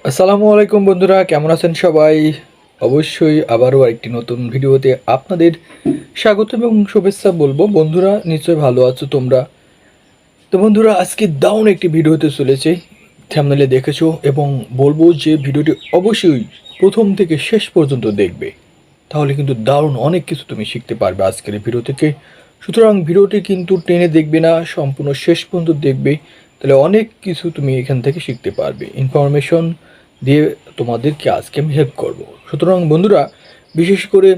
আসসালামু আলাইকুম বন্ধুরা, কেমন আছেন সবাই? অবশ্যই আবারও একটি নতুন ভিডিওতে আপনাদের স্বাগত এবং শুভেচ্ছা বলবো। বন্ধুরা, নিশ্চয়ই ভালো আছো তোমরা। তো বন্ধুরা, আজকে দারুণ একটি ভিডিও হতে চলেছে, থাম্বনেলে দেখেছো, এবং বলবো যে ভিডিওটি অবশ্যই প্রথম থেকে শেষ পর্যন্ত দেখবে। তাহলে কিন্তু দারুণ অনেক কিছু তুমি শিখতে পারবে আজকের এই ভিডিও থেকে। সুতরাং ভিডিওটি কিন্তু টেনে দেখবে না, সম্পূর্ণ শেষ পর্যন্ত দেখবে। তাহলে অনেক কিছু তুমি এখান থেকে শিখতে পারবে, ইনফরমেশন দিয়ে তোমাদেরকে আজকে আমি হেল্প করবো। সুতরাং বন্ধুরা, বিশেষ করে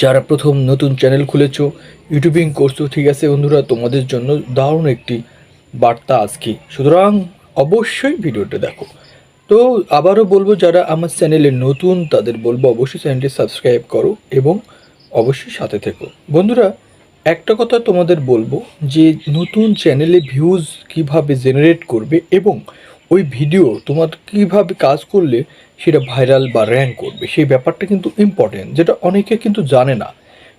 যারা প্রথম নতুন চ্যানেল খুলেছো, ইউটিউবিং করছো, ঠিক আছে বন্ধুরা, তোমাদের জন্য দারুণ একটি বার্তা আজকে। সুতরাং অবশ্যই ভিডিওটা দেখো। তো আবারও বলবো, যারা আমার চ্যানেলে নতুন তাদের বলবো অবশ্যই চ্যানেলটি সাবস্ক্রাইব করো এবং অবশ্যই সাথে থেকো। বন্ধুরা, একটা কথা তোমাদের বলবো যে নতুন চ্যানেলে ভিউজ কিভাবে জেনারেট করবে এবং ওই ভিডিও তোমার কিভাবে কাজ করলে সেটা ভাইরাল বা র্যাঙ্ক করবে, সেই ব্যাপারটা কিন্তু ইম্পর্টেন্ট, যেটা অনেকে কিন্তু জানে না।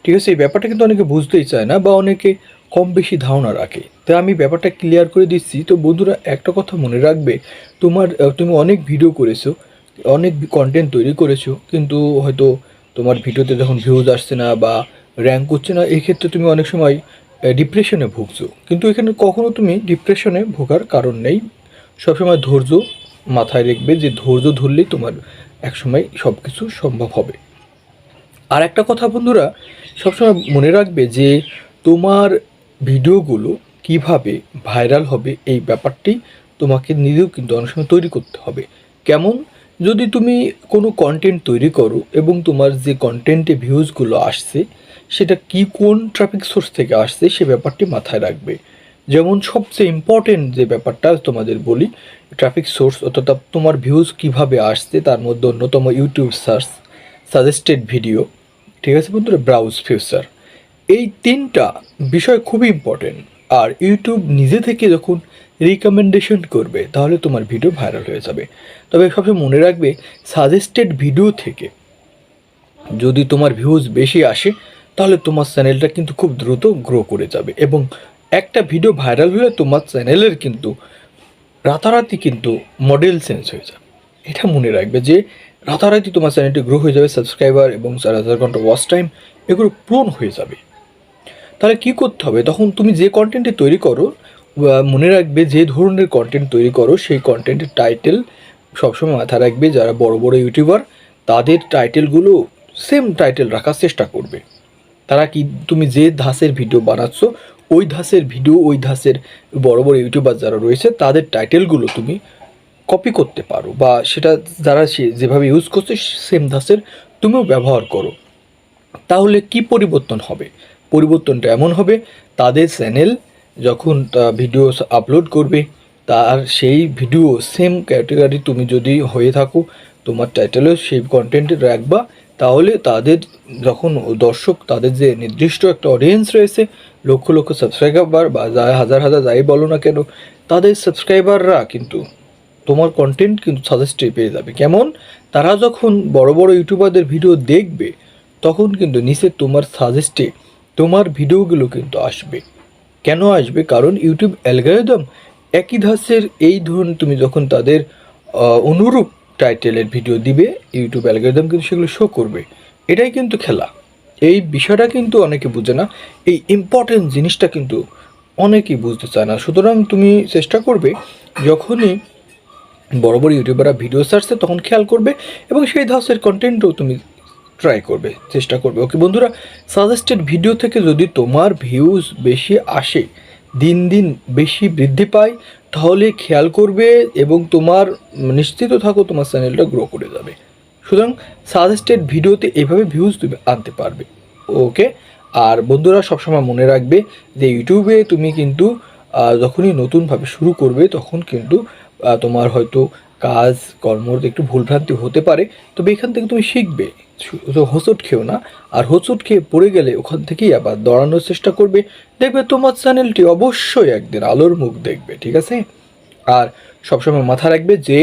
ঠিক আছে, এই ব্যাপারটা কিন্তু অনেকে বুঝতেই চায় না বা অনেকে কম বেশি ধারণা রাখে। তাই আমি ব্যাপারটা ক্লিয়ার করে দিচ্ছি। তো বন্ধুরা, একটা কথা মনে রাখবে, তুমি অনেক ভিডিও করেছো, অনেক কন্টেন্ট তৈরি করেছো, কিন্তু হয়তো তোমার ভিডিওতে যখন ভিউজ আসছে না বা র্যাঙ্ক করছে না, এই ক্ষেত্রে তুমি অনেক সময় ডিপ্রেশনে ভুগছো। কিন্তু এখানে কখনো তুমি ডিপ্রেশনে ভোগার কারণ নেই। সবসময় ধৈর্য মাথায় রাখবে, যে ধৈর্য ধরলেই তোমার একসময় সব কিছু সম্ভব হবে। আর একটা কথা বন্ধুরা, সবসময় মনে রাখবে যে তোমার ভিডিওগুলো কিভাবে ভাইরাল হবে, এই ব্যাপারটি তোমাকে নিজেও কিন্তু অনেক সময় তৈরি করতে হবে। কেমন? যদি তুমি কোনো কন্টেন্ট তৈরি করো এবং তোমার যে কন্টেন্টে ভিউজগুলো আসছে সেটা কি, কোন ট্রাফিক সোর্স থেকে আসছে, সে ব্যাপারটি মাথায় রাখবে। যেমন সবচেয়ে ইম্পর্টেন্ট যে ব্যাপারটা তোমাদের বলি, ট্রাফিক সোর্স অর্থাৎ তোমার ভিউজ কিভাবে আসছে, তার মধ্যে অন্যতম ইউটিউব সার্চ, সাজেস্টেড ভিডিও, ঠিক আছে বন্ধুরা, ব্রাউজ ফিউচার, এই তিনটা বিষয় খুবই ইম্পর্টেন্ট। আর ইউটিউব নিজে থেকে যখন রিকমেন্ডেশন করবে তাহলে তোমার ভিডিও ভাইরাল হয়ে যাবে। তবে সবসময় মনে রাখবে, সাজেস্টেড ভিডিও থেকে যদি তোমার ভিউজ বেশি আসে তাহলে তোমার চ্যানেলটা কিন্তু খুব দ্রুত গ্রো করে যাবে, এবং একটা ভিডিও ভাইরাল হলে তোমার চ্যানেলের কিন্তু রাতারাতি কিন্তু মডেল চেঞ্জ হয়ে যাবে। এটা মনে রাখবে যে রাতারাতি তোমার চ্যানেলটি গ্রো হয়ে যাবে, সাবস্ক্রাইবার এবং 4,000 ঘন্টা ওয়াচ টাইম এগুলো পূরণ হয়ে যাবে। তাহলে কী করতে হবে? তখন তুমি যে কন্টেন্টটি তৈরি করো, মনে রাখবে যে ধরনের কন্টেন্ট তৈরি করো সেই কন্টেন্টের টাইটেল সবসময় মাথায় রাখবে। যারা বড় বড় ইউটিউবার তাদের টাইটেলগুলো সেম টাইটেল রাখার চেষ্টা করবে। তারা কি, তুমি যে ধাঁচের ভিডিও বানাচ্ছ ওই ধাঁচের ভিডিও, ওই ধাঁচের বড় বড় ইউটিউবার যারা রয়েছে তাদের টাইটেলগুলো তুমি কপি করতে পারো, বা সেটা যারা সে যেভাবে ইউজ করছে সেম ধাঁচের তুমিও ব্যবহার করো। তাহলে কি পরিবর্তন হবে? পরিবর্তনটা এমন হবে, তাদের চ্যানেল যখন ভিডিও আপলোড করবে, তার সেই ভিডিও সেম ক্যাটেগরি তুমি যদি হয়ে থাকো, তোমার টাইটেলেও সেই কন্টেন্টে রাখবা, তাহলে তাদের যখন দর্শক, তাদের যে নির্দিষ্ট একটা অডিয়েন্স রয়েছে, লক্ষ লক্ষ সাবস্ক্রাইবার বা হাজার হাজার যাই বলো না কেন, তাদের সাবস্ক্রাইবাররা কিন্তু তোমার কন্টেন্ট কিন্তু সাজেস্টে পেয়ে যাবে। কেমন? তারা যখন বড় বড় ইউটিউবারদের ভিডিও দেখবে তখন কিন্তু নিচে তোমার সাজেস্টে তোমার ভিডিওগুলো কিন্তু আসবে। কেন আসবে? কারণ ইউটিউব অ্যালগরিদম একই ধাঁচের এই ধরুন, তুমি যখন তাদের অনুরূপ টাইটেলের ভিডিও দিবে, ইউটিউব অ্যালগরিদম কিন্তু সেগুলো শো করবে। এটাই কিন্তু খেলা। এই বিষয়টা কিন্তু অনেকে বুঝে না, এই ইম্পর্টেন্ট জিনিসটা কিন্তু অনেকেই বুঝতে চায় না। সুতরাং তুমি চেষ্টা করবে, যখনই বড় বড় ইউটিউবাররা ভিডিও ছাড়ছে তখন খেয়াল করবে এবং সেই ধাঁচের কন্টেন্টও তুমি ট্রাই করবে, চেষ্টা করবে। ওকে বন্ধুরা, সাজেস্টেড ভিডিও থেকে যদি তোমার ভিউজ বেশি আসে, দিন দিন বেশি বৃদ্ধি পায়, তাহলে খেয়াল করবে এবং তোমার নিশ্চিত থাকো তোমার চ্যানেলটা গ্রো করে যাবে। সুতরাং সাজেস্টেড ভিডিওতে এভাবে ভিউজ তুমি আনতে পারবে। ওকে। আর বন্ধুরা, সবসময় মনে রাখবে যে ইউটিউবে তুমি কিন্তু যখনই নতুনভাবে শুরু করবে তখন কিন্তু তোমার হয়তো কাজ কর্মর একটু ভুলভ্রান্তি হতে পারে, তবে এখান থেকে তুমি শিখবে। হোঁচট খেও না, আর হোঁচট খেয়ে পড়ে গেলে ওখান থেকেই আবার দৌড়ানোর চেষ্টা করবে। দেখবে তোমার চ্যানেলটি অবশ্যই একদিন আলোর মুখ দেখবে, ঠিক আছে? আর সবসময় মাথা রাখবে যে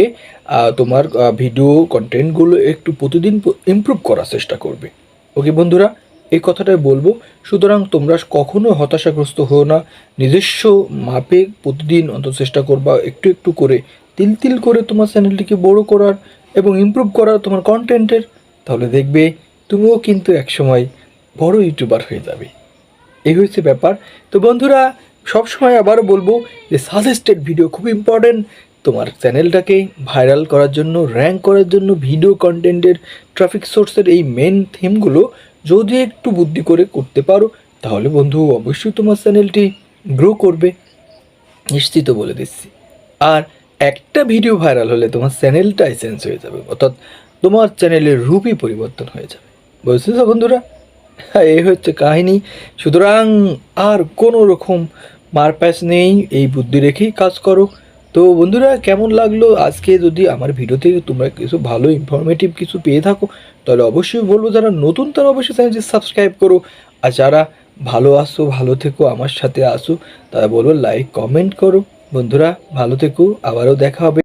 তোমার ভিডিও কন্টেন্টগুলো একটু প্রতিদিন ইমপ্রুভ করার চেষ্টা করবে। ওকে বন্ধুরা, এই কথাটাই বলবো। সুতরাং তোমরা কখনো হতাশাগ্রস্ত হও না, নিজস্ব মাপে প্রতিদিন অন্তত চেষ্টা করবা একটু একটু করে তিল তিল করে তোমার চ্যানেলটিকে বড় করার এবং ইমপ্রুভ করার তোমার কন্টেন্টের, তাহলে দেখবে তুমিও কিন্তু একসময় বড় ইউটিউবার হয়ে যাবে। এই হচ্ছে ব্যাপার। তো বন্ধুরা, সবসময় আবারও বলবো যে সাজেস্টেড ভিডিও খুব ইম্পর্টেন্ট তোমার চ্যানেলটাকে ভাইরাল করার জন্য, র্যাঙ্ক করার জন্য। ভিডিও কন্টেন্টের ট্রাফিক সোর্সের এই মেন থিমগুলো যদি একটু বুদ্ধি করে করতে পারো, তাহলে বন্ধু অবশ্যই তোমার চ্যানেলটি গ্রো করবে, নিশ্চিত বলে দিচ্ছি। আর একটা ভিডিও ভাইরাল হলে তোমার চ্যানেলটাই চেঞ্জ হয়ে যাবে, অর্থাৎ তোমার চ্যানেলের রূপই পরিবর্তন হয়ে যাবে। বুঝতেছো বন্ধুরা? হ্যাঁ, এই হচ্ছে কাহিনী। সুতরাং আর কোনো রকম মারপ্যাচ নেই, এই বুদ্ধি রেখেই কাজ করো। তো বন্ধুরা, কেমন লাগলো আজকে? যদি আমার ভিডিও থেকে তোমরা কিছু ভালো ইনফরমেটিভ কিছু পেয়ে থাকো, তাহলে অবশ্যই বলবো যারা নতুন তারা অবশ্যই চ্যানেলটি সাবস্ক্রাইব করো। আর যারা ভালো আসো, ভালো থেকো, আমার সাথে আসো, তারা বলবো লাইক কমেন্ট করো। বন্ধুরা ভালো থেকো, আবারও দেখা হবে।